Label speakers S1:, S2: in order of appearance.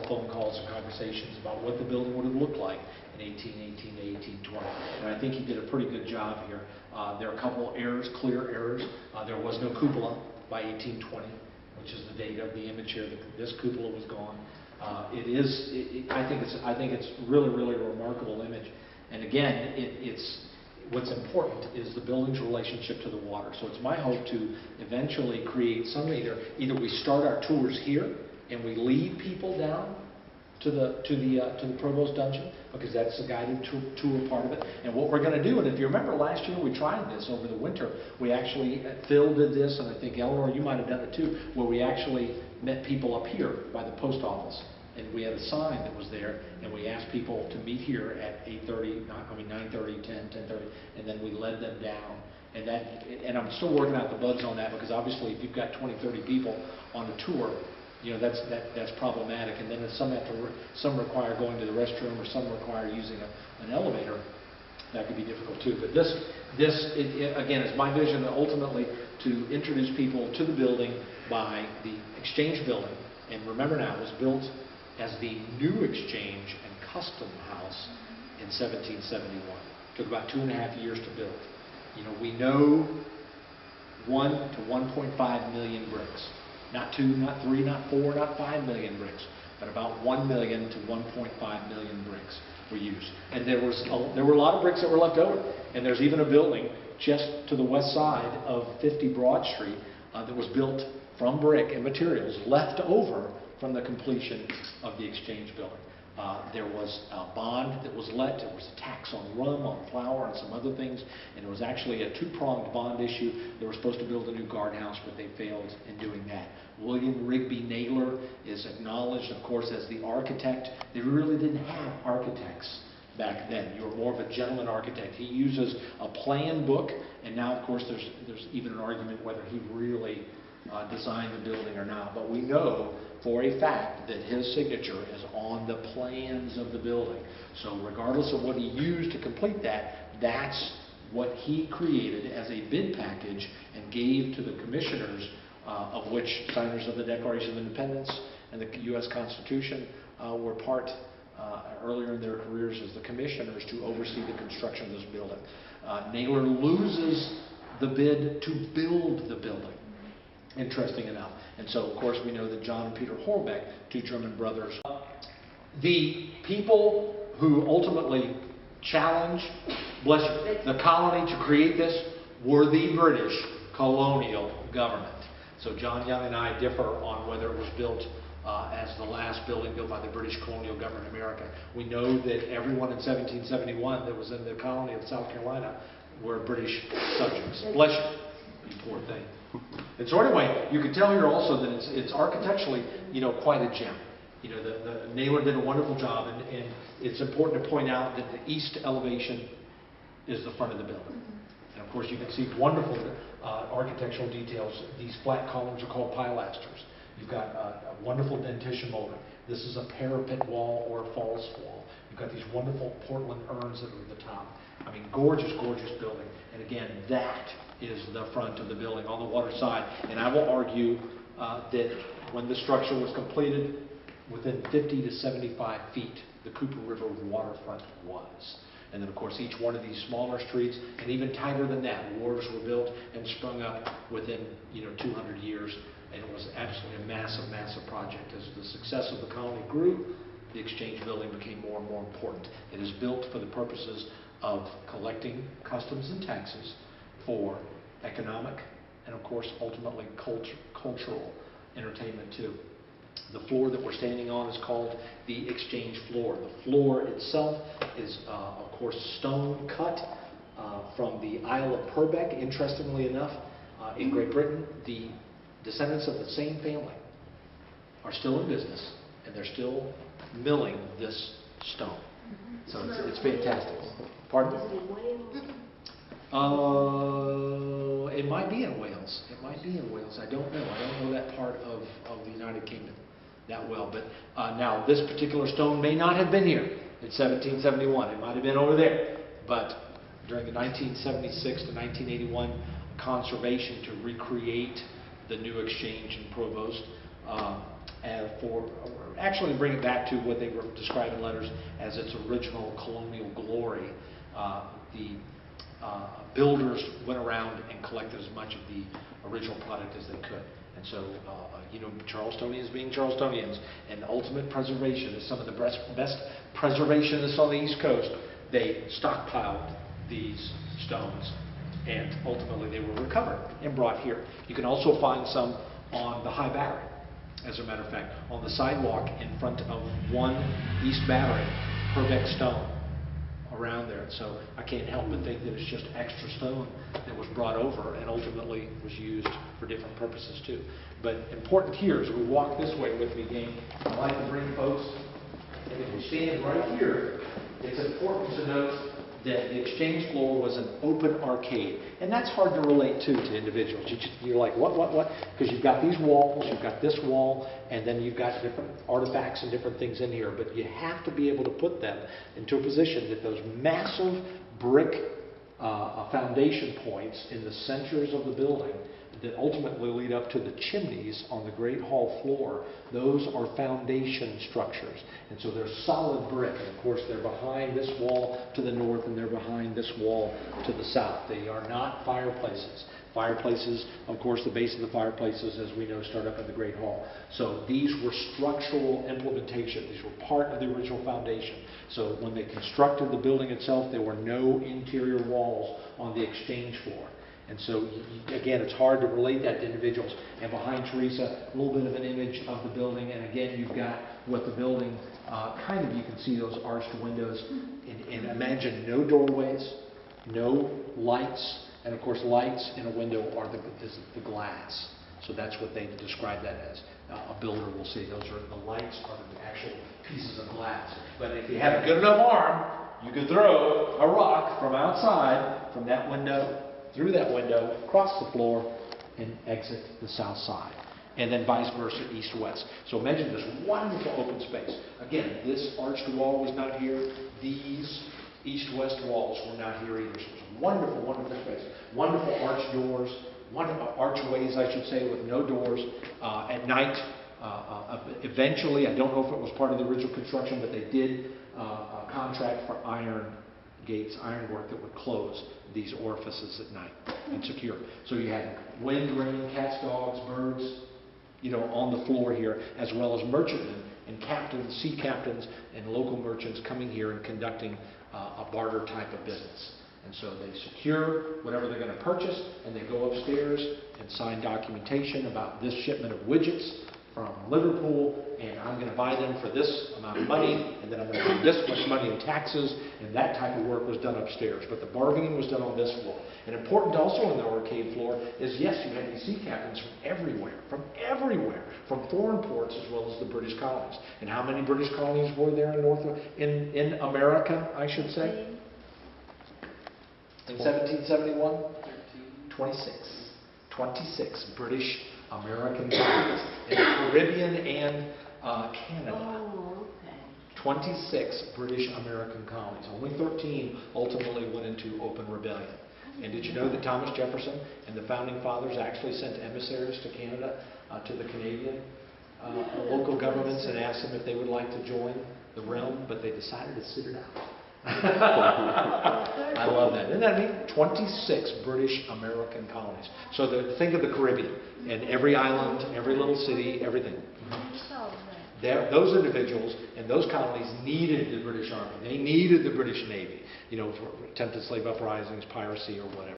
S1: phone calls and conversations about what the building would have looked like in 1818 to 1820. And I think he did a pretty good job here. There are a couple errors, clear errors. There was no cupola by 1820, which is the date of the image here. This cupola was gone. I think it's really, really a remarkable image. And again, what's important is the building's relationship to the water. So it's my hope to eventually create some either we start our tours here and we lead people down to the Provost dungeon, because that's the guided tour part of it. And what we're going to do, and if you remember last year we tried this over the winter, we actually, Phil did this, and I think Eleanor, you might have done it too, where we actually met people up here by the post office. And we had a sign that was there, and we asked people to meet here at 9:30, 10, 10:30, and then we led them down. And I'm still working out the bugs on that, because obviously if you've got 20, 30 people on a tour, you know, that's problematic. And then if some require going to the restroom, or some require using an elevator, that could be difficult too. But this again is my vision, ultimately to introduce people to the building by the Exchange building. And remember now, it was built as the New Exchange and Custom House in 1771. It took about 2.5 years to build. You know, we know 1 to 1.5 million bricks. Not 2, not 3, not 4, not 5 million bricks, but about 1 million to 1.5 million bricks were used. And there were a lot of bricks that were left over. And there's even a building just to the west side of 50 Broad Street that was built from brick and materials left over from the completion of the Exchange building. There was a bond that was let. There was a tax on rum, on flour, and some other things. And it was actually a two-pronged bond issue. They were supposed to build a new guardhouse, but they failed in doing that. William Rigby Naylor is acknowledged, of course, as the architect. They really didn't have architects back then. You were more of a gentleman architect. He uses a plan book, and now, of course, there's even an argument whether he really designed the building or not. But we know for a fact that his signature is on the plans of the building. So regardless of what he used to complete that, that's what he created as a bid package and gave to the commissioners, of which signers of the Declaration of Independence and the U.S. Constitution were part earlier in their careers as the commissioners to oversee the construction of this building. Naylor loses the bid to build the building, interesting enough. And so, of course, we know that John and Peter Horbeck, two German brothers. The people who ultimately challenged, bless you, the colony to create this were the British colonial government. So John Young and I differ on whether it was built as the last building built by the British colonial government in America. We know that everyone in 1771 that was in the colony of South Carolina were British subjects. Bless you, you poor thing. And so anyway, you can tell here also that it's architecturally, you know, quite a gem. You know, the Naylor did a wonderful job, and it's important to point out that the east elevation is the front of the building. And of course, you can see wonderful architectural details. These flat columns are called pilasters. You've got a wonderful dentition molding. This is a parapet wall or a false wall. You've got these wonderful Portland urns that are at the top. I mean, gorgeous, gorgeous building. And again, that is the front of the building on the water side. And I will argue that when the structure was completed, within 50 to 75 feet, the Cooper River waterfront was. And then, of course, each one of these smaller streets, and even tighter than that, wharves were built and sprung up within, 200 years. And it was absolutely a massive, massive project. As the success of the colony grew, the Exchange building became more and more important. It is built for the purposes of collecting customs and taxes for economic and, of course, ultimately cultural entertainment too. The floor that we're standing on is called the Exchange floor. The floor itself is, of course, stone cut from the Isle of Purbeck. Interestingly enough, in Great Britain, the descendants of the same family are still in business, and they're still milling this stone. So it's fantastic. Pardon? It might be in Wales. It might be in Wales. I don't know. I don't know that part of the United Kingdom that well. But now, this particular stone may not have been here in 1771. It might have been over there. But during the 1976 to 1981 conservation to recreate the New Exchange in Provost, actually bring it back to what they were describing in letters as its original colonial glory. The builders went around and collected as much of the original product as they could. And so, Charlestonians being Charlestonians, and ultimate preservationists, some of the best preservationists on the East Coast, they stockpiled these stones, and ultimately they were recovered and brought here. You can also find some on the High Battery. As a matter of fact, on the sidewalk in front of 1 East Battery, Purbeck stone around there. So I can't help but think that it's just extra stone that was brought over and ultimately was used for different purposes too. But important here, as we walk this way with me, gang, I'd like to bring folks, and if we stand right here, it's important to note that the exchange floor was an open arcade. And that's hard to relate to individuals. You're like, what? Because you've got these walls, you've got this wall, and then you've got different artifacts and different things in here. But you have to be able to put them into a position that those massive brick foundation points in the centers of the building that ultimately lead up to the chimneys on the Great Hall floor, those are foundation structures. And so they're solid brick. And of course, they're behind this wall to the north and they're behind this wall to the south. They are not fireplaces. Fireplaces, of course, the base of the fireplaces, as we know, start up in the Great Hall. So these were structural implementation. These were part of the original foundation. So when they constructed the building itself, there were no interior walls on the exchange floor. And so, again, it's hard to relate that to individuals. And behind Teresa, a little bit of an image of the building. And again, you've got what the building, you can see those arched windows. And imagine no doorways, no lights. And of course, lights in a window are the glass. So that's what they describe that as. A builder will see those are the lights are the actual pieces of glass. But if you have a good enough arm, you could throw a rock from outside, from that window, through that window, across the floor, and exit the south side. And then vice versa, east-west. So imagine this wonderful open space. Again, this arched wall was not here. These east-west walls were not here either. So it's a wonderful, wonderful space. Wonderful arched doors, wonderful archways, I should say, with no doors. At night, eventually, I don't know if it was part of the original construction, but they did contract for iron gates, ironwork that would close these orifices at night and secure. So you had wind, rain, cats, dogs, birds, on the floor here, as well as merchantmen and captains, sea captains, and local merchants coming here and conducting a barter type of business. And so they secure whatever they're going to purchase, and they go upstairs and sign documentation about this shipment of widgets from Liverpool, and I'm going to buy them for this amount of money, and then I'm going to pay this much money in taxes, and that type of work was done upstairs. But the bargaining was done on this floor. And important also on the arcade floor is, yes, you had these sea captains from everywhere, from foreign ports as well as the British colonies. And how many British colonies were there in America, I should say? In 1771? 26 British American colonies in the Caribbean and Canada.
S2: Oh, okay.
S1: 26 British American colonies. Only 13 ultimately went into open rebellion. And did you know that Thomas Jefferson and the Founding Fathers actually sent emissaries to Canada, to the Canadian local governments, and asked them if they would like to join the realm, but they decided to sit it out. I love that. Isn't that neat? 26 British American colonies. So think of the Caribbean, and every island, every little city, everything. Those individuals and those colonies needed the British Army. They needed the British Navy, for attempted slave uprisings, piracy, or whatever.